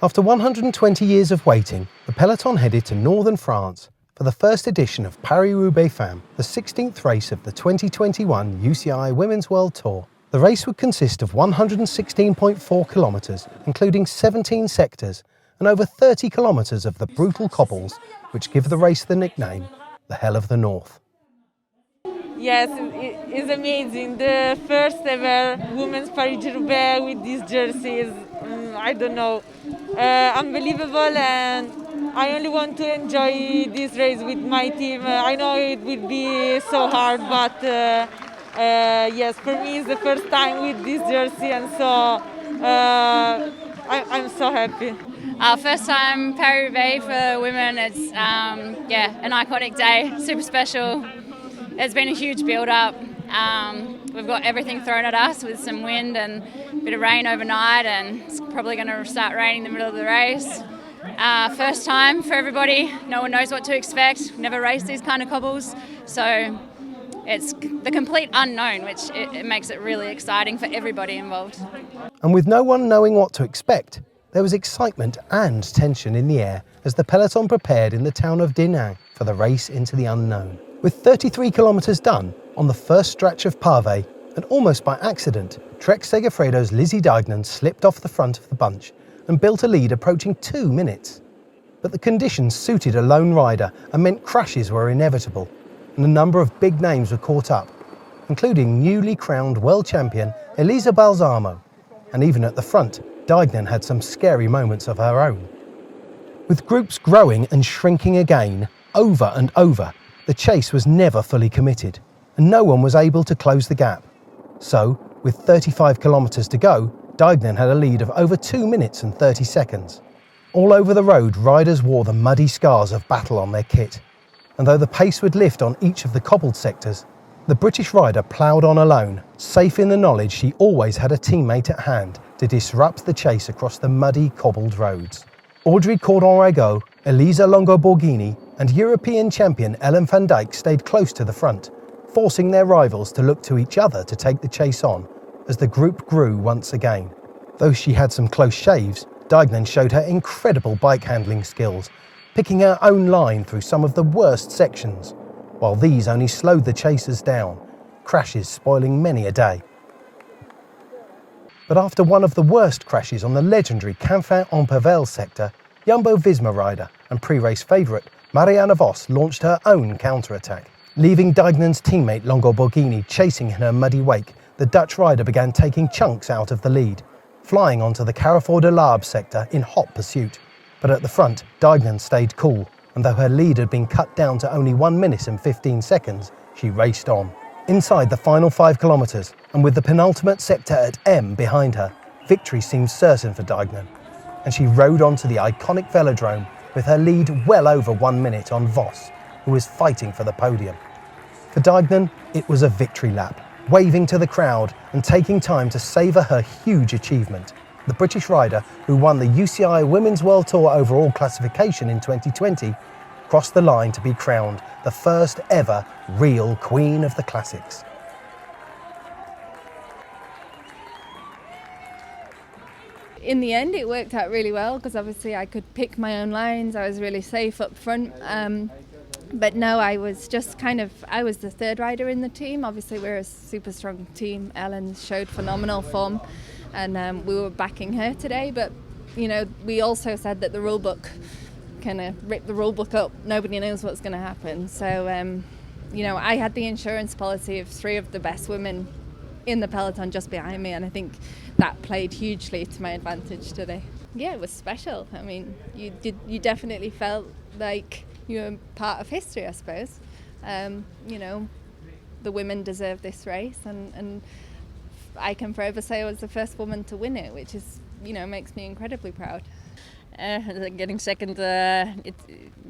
After 120 years of waiting, the peloton headed to northern France for the first edition of Paris Roubaix Femmes, the 16th race of the 2021 UCI Women's World Tour. The race would consist of 116.4 kilometres, including 17 sectors, and over 30 kilometres of the brutal cobbles, which give the race the nickname, the Hell of the North. Yes, it's amazing. The first ever Women's Paris Roubaix with these jerseys, I don't know, unbelievable, and I only want to enjoy this race with my team. I know it will be so hard, but yes, for me it's the first time with this jersey, and so I'm so happy. First time Paris Roubaix for women. It's an iconic day, super special. It's been a huge build-up. We've got everything thrown at us with some wind and a bit of rain overnight, and it's probably going to start raining in the middle of the race. First time for everybody. No one knows what to expect. Never raced these kind of cobbles, so it's the complete unknown, which it makes it really exciting for everybody involved. And with no one knowing what to expect, there was excitement and tension in the air as the peloton prepared in the town of Dinant for the race into the unknown. With 33 kilometres done on the first stretch of pavé, and almost by accident, Trek Segafredo's Lizzie Deignan slipped off the front of the bunch and built a lead approaching 2 minutes. But the conditions suited a lone rider and meant crashes were inevitable, and a number of big names were caught up, including newly crowned world champion Elisa Balsamo. And even at the front, Deignan had some scary moments of her own. With groups growing and shrinking again, over and over, the chase was never fully committed, and no one was able to close the gap. So, with 35 kilometres to go, Deignan had a lead of over 2 minutes and 30 seconds. All over the road, riders wore the muddy scars of battle on their kit, and though the pace would lift on each of the cobbled sectors, the British rider ploughed on alone, safe in the knowledge she always had a teammate at hand to disrupt the chase across the muddy, cobbled roads. Audrey Cordon-Rago, Elisa Longo-Borghini and European champion Ellen van Dijk stayed close to the front, forcing their rivals to look to each other to take the chase on as the group grew once again. Though she had some close shaves, Deignan showed her incredible bike handling skills, picking her own line through some of the worst sections, while these only slowed the chasers down, crashes spoiling many a day. But after one of the worst crashes on the legendary Canfin-en-Pervel sector, Jumbo-Visma rider and pre-race favourite Marianne Vos launched her own counter-attack. Leaving Deignan's teammate Longo-Borghini chasing in her muddy wake, the Dutch rider began taking chunks out of the lead, flying onto the Carrefour de l'Arbre sector in hot pursuit. But at the front, Deignan stayed cool, and though her lead had been cut down to only 1 minute and 15 seconds, she raced on. Inside the final 5 kilometres, and with the penultimate sector at M behind her, victory seemed certain for Deignan, and she rode onto the iconic velodrome with her lead well over 1 minute on Vos, who was fighting for the podium. For Deignan, it was a victory lap, waving to the crowd and taking time to savour her huge achievement. The British rider, who won the UCI Women's World Tour overall classification in 2020, crossed the line to be crowned the first ever real Queen of the Classics. In the end, it worked out really well because obviously I could pick my own lines. I was really safe up front. But no, I was the third rider in the team. Obviously, we're a super strong team. Ellen showed phenomenal form, and we were backing her today. But, you know, we also said that the rule book kind of ripped the rule book up. Nobody knows what's going to happen. So, you know, I had the insurance policy of 3 of the best women in the peloton just behind me, and I think that played hugely to my advantage today. Yeah, it was special. I mean, you definitely felt like you were part of history, I suppose. You know, the women deserve this race, and I can forever say I was the first woman to win it, which is, you know, makes me incredibly proud. Getting second,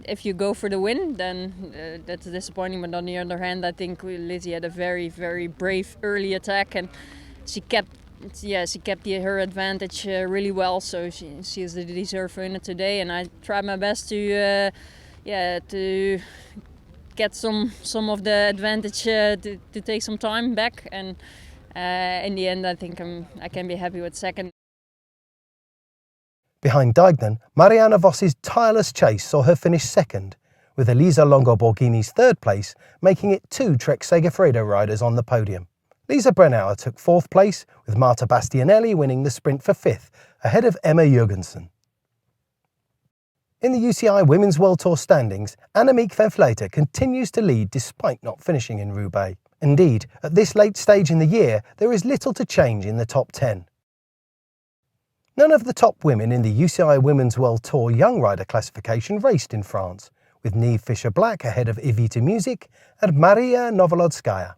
if you go for the win, then that's disappointing. But on the other hand, I think Lizzie had a very, very brave early attack, and she kept her advantage really well. So she is the deserved winner today, and I tried my best to get some of the advantage to take some time back, and in the end, I think I can be happy with second. Behind Deignan, Marianne Voss's tireless chase saw her finish second, with Elisa Longo Borghini's third place making it 2 Trek Segafredo riders on the podium. Lisa Brennauer took fourth place, with Marta Bastianelli winning the sprint for fifth, ahead of Emma Jurgensen. In the UCI Women's World Tour standings, Annemiek van Vleuten continues to lead despite not finishing in Roubaix. Indeed, at this late stage in the year, there is little to change in the top 10. None of the top women in the UCI Women's World Tour Young Rider classification raced in France, with Niamh Fisher-Black ahead of Iwita Music and Maria Novolodskaya.